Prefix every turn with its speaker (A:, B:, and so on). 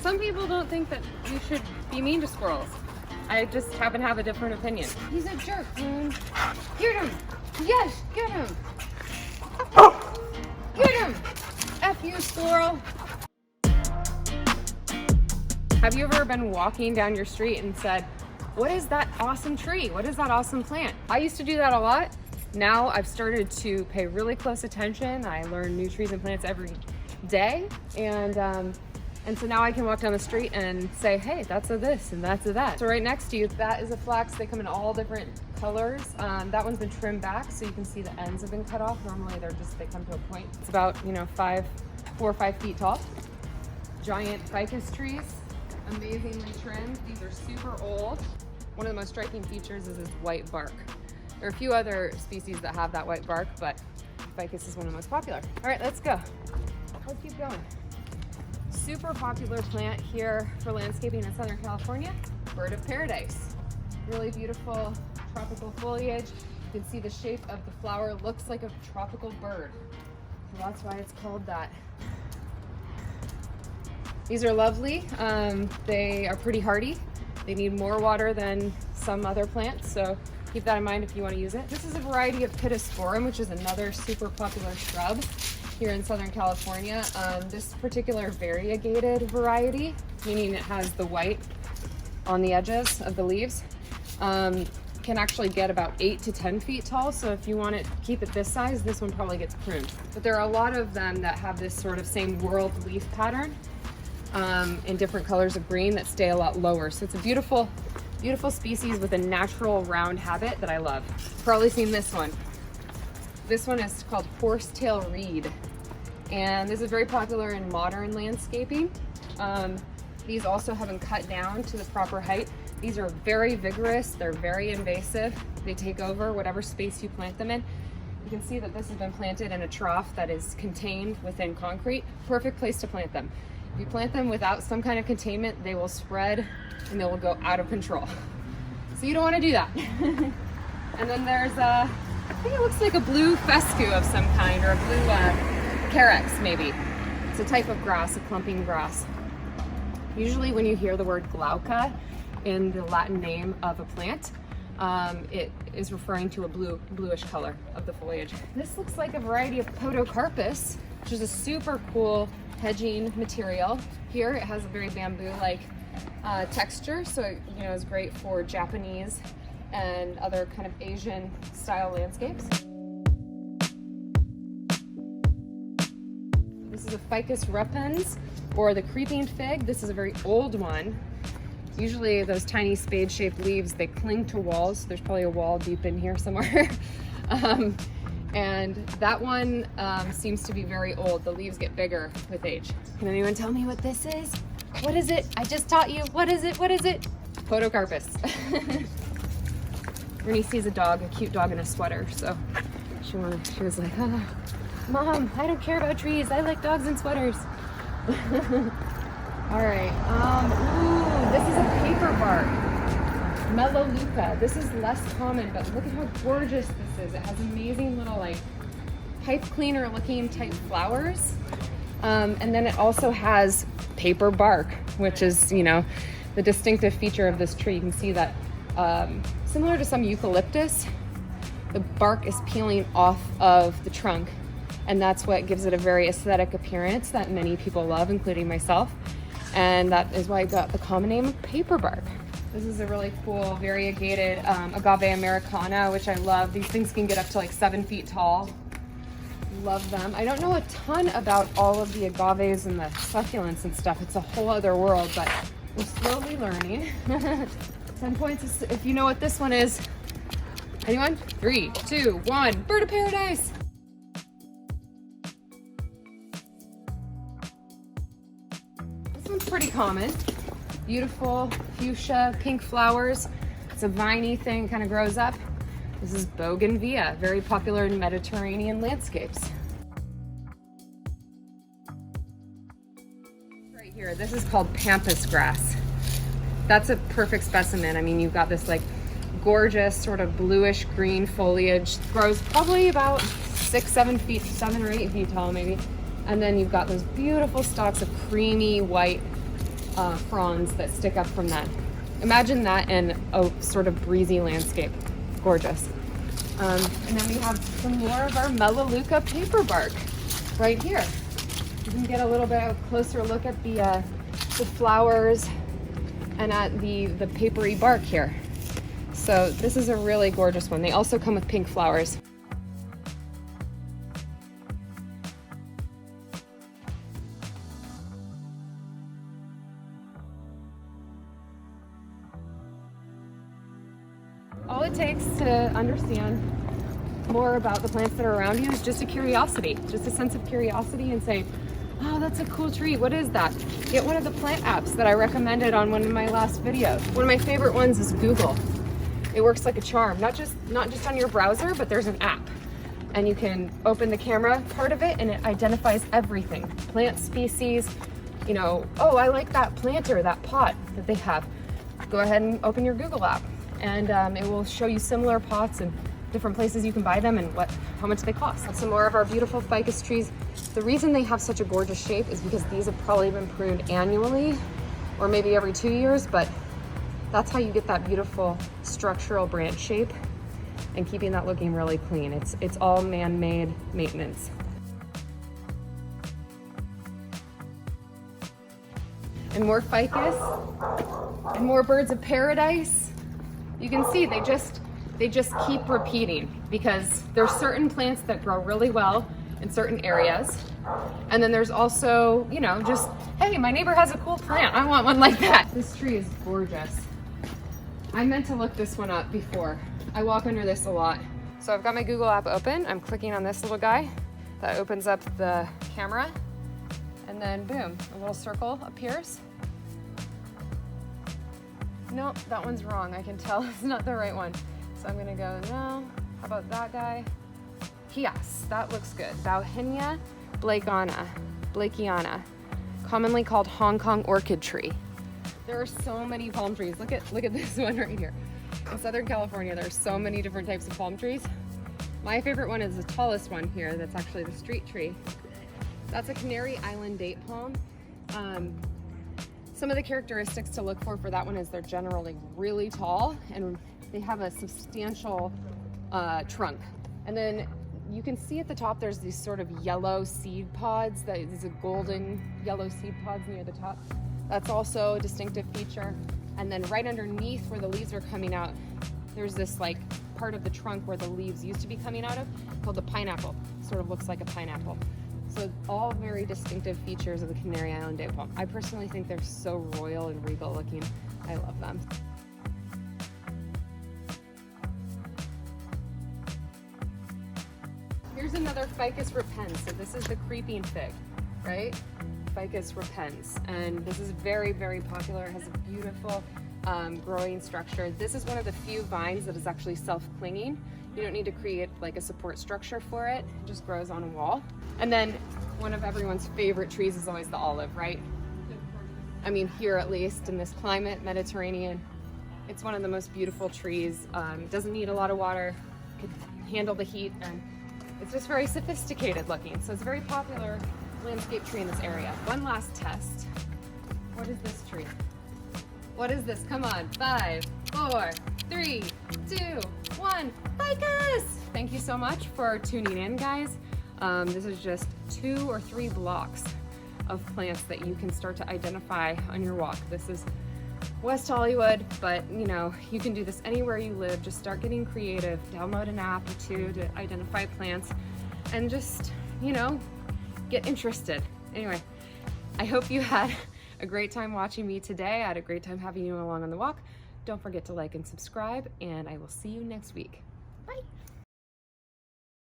A: Some people don't think that you should be mean to squirrels. I just happen to have a different opinion. He's a jerk, man. Get him! Yes, get him! Get him! F you, squirrel! Have you ever been walking down your street and said, what is that awesome tree? What is that awesome plant? I used to do that a lot. Now I've started to pay really close attention. I learn new trees and plants every day. And so now I can walk down the street and say, hey, that's a this and that's a that. So right next to you, that is a flax. They come in all different colors. That one's been trimmed back so you can see the ends have been cut off. Normally they come to a point. It's about, 4 or 5 feet tall. Giant ficus trees, amazingly trimmed. These are super old. One of the most striking features is its white bark. There are a few other species that have that white bark, but ficus is one of the most popular. All right, let's go. Let's keep going. Super popular plant here for landscaping in Southern California, bird of paradise. Really beautiful tropical foliage. You can see the shape of the flower looks like a tropical bird. So that's why it's called that. These are lovely. They are pretty hardy. They need more water than some other plants, so keep that in mind if you want to use it. This is a variety of Pittosporum, which is another super popular shrub here in Southern California. This particular variegated variety, meaning it has the white on the edges of the leaves, can actually get about 8 to 10 feet tall. So if you want to keep it this size, this one probably gets pruned. But there are a lot of them that have this sort of same whorled leaf pattern in different colors of green that stay a lot lower. So it's a beautiful, beautiful species with a natural round habit that I love. You've probably seen this one. This one is called horsetail reed, and this is very popular in modern landscaping. These also have been cut down to the proper height. These are very vigorous, they're very invasive. They take over whatever space you plant them in. You can see that this has been planted in a trough that is contained within concrete. Perfect place to plant them. If you plant them without some kind of containment, they will spread and they will go out of control. So you don't want to do that. And then there's I think it looks like a blue fescue of some kind, or a blue carex maybe. It's a type of grass, a clumping grass. Usually when you hear the word glauca in the Latin name of a plant, it is referring to a bluish color of the foliage. This looks like a variety of Podocarpus, which is a super cool hedging material. Here it has a very bamboo-like texture, so it is great for Japanese and other kind of Asian style landscapes. This is a Ficus repens, or the creeping fig. This is a very old one. Usually those tiny spade-shaped leaves, they cling to walls. There's probably a wall deep in here somewhere. And that one seems to be very old. The leaves get bigger with age. Can anyone tell me what this is? What is it? I just taught you. What is it? What is it? Podocarpus. Rooney sees a cute dog in a sweater, so she was like, oh, Mom, I don't care about trees. I like dogs in sweaters. All right. Ooh, this is a paper bark. MELALEUCA. This is less common, but look at how gorgeous this is. It has amazing little like pipe cleaner looking type flowers. And then it also has paper bark, which is, the distinctive feature of this tree. You can see that similar to some eucalyptus, the bark is peeling off of the trunk, and that's what gives it a very aesthetic appearance that many people love, including myself. And that is why I got the common name of paper bark. This is a really cool variegated Agave Americana, which I love. These things can get up to like 7 feet tall. Love them. I don't know a ton about all of the agaves and the succulents and stuff. It's a whole other world, but we're slowly learning. 10 points if you know what this one is. Anyone? 3, 2, 1. Bird of paradise. This one's pretty common. Beautiful fuchsia, pink flowers. It's a viney thing, kind of grows up. This is bougainvillea, very popular in Mediterranean landscapes. Right here, this is called pampas grass. That's a perfect specimen. I mean, you've got this like gorgeous sort of bluish green foliage. Grows probably about 6, 7 feet, 7 or 8 feet tall maybe. And then you've got those beautiful stalks of creamy white fronds that stick up from that. Imagine that in a sort of breezy landscape. Gorgeous. And then we have some more of our Melaleuca paper bark right here. You can get a little bit of a closer look at the flowers and at the papery bark here. So this is a really gorgeous one. They also come with pink flowers. All it takes to understand more about the plants that are around you is just a curiosity, just a sense of curiosity, and say, oh, that's a cool tree. What is that? Get one of the plant apps that I recommended on one of my last videos. One of my favorite ones is Google. It works like a charm, not just on your browser, but there's an app. And you can open the camera part of it and it identifies everything. Plant species, you know, oh, I like that planter, that pot that they have. Go ahead and open your Google app. And it will show you similar pots and different places you can buy them and how much they cost. Some more of our beautiful ficus trees. The reason they have such a gorgeous shape is because these have probably been pruned annually or maybe every 2 years, but that's how you get that beautiful structural branch shape and keeping that looking really clean. It's all man-made maintenance. And more ficus and more birds of paradise. You can see they just keep repeating because there's certain plants that grow really well in certain areas. And then there's also, you know, just, hey, my neighbor has a cool plant. I want one like that. This tree is gorgeous. I meant to look this one up before. I walk under this a lot. So I've got my Google app open. I'm clicking on this little guy that opens up the camera. And then boom, a little circle appears. No, that one's wrong. I can tell it's not the right one. So I'm gonna go, no, how about that guy? Yes, that looks good. Bougainvilliea blakeiana, commonly called Hong Kong orchid tree. There are so many palm trees. Look at this one right here. In Southern California, there are so many different types of palm trees. My favorite one is the tallest one here. That's actually the street tree. That's a Canary Island date palm. Some of the characteristics to look for that one is they're generally really tall and they have a substantial trunk. And then you can see at the top there's these sort of yellow seed pods. These are golden yellow seed pods near the top. That's also a distinctive feature. And then right underneath where the leaves are coming out, there's this like part of the trunk where the leaves used to be coming out of called the pineapple. Sort of looks like a pineapple. So all very distinctive features of the Canary Island date palm. I personally think they're so royal and regal looking. I love them. Here's another Ficus repens. So this is the creeping fig, right? Ficus repens. And this is very, very popular. It has a beautiful growing structure. This is one of the few vines that is actually self-clinging. You don't need to create like a support structure for it. It just grows on a wall. And then one of everyone's favorite trees is always the olive, right? I mean, here at least in this climate, Mediterranean, it's one of the most beautiful trees. It doesn't need a lot of water, can handle the heat, and it's just very sophisticated looking. So it's a very popular landscape tree in this area. One last test. What is this tree? What is this? Come on, 5, 4, 3, 2, 1, Ficus! Thank you so much for tuning in, guys. This is just 2 or 3 blocks of plants that you can start to identify on your walk. This is West Hollywood, but you know, you can do this anywhere you live. Just start getting creative. Download an app or 2 to identify plants and just, you know, get interested. Anyway, I hope you had a great time watching me today. I had a great time having you along on the walk. Don't forget to like and subscribe, and I will see you next week. Bye.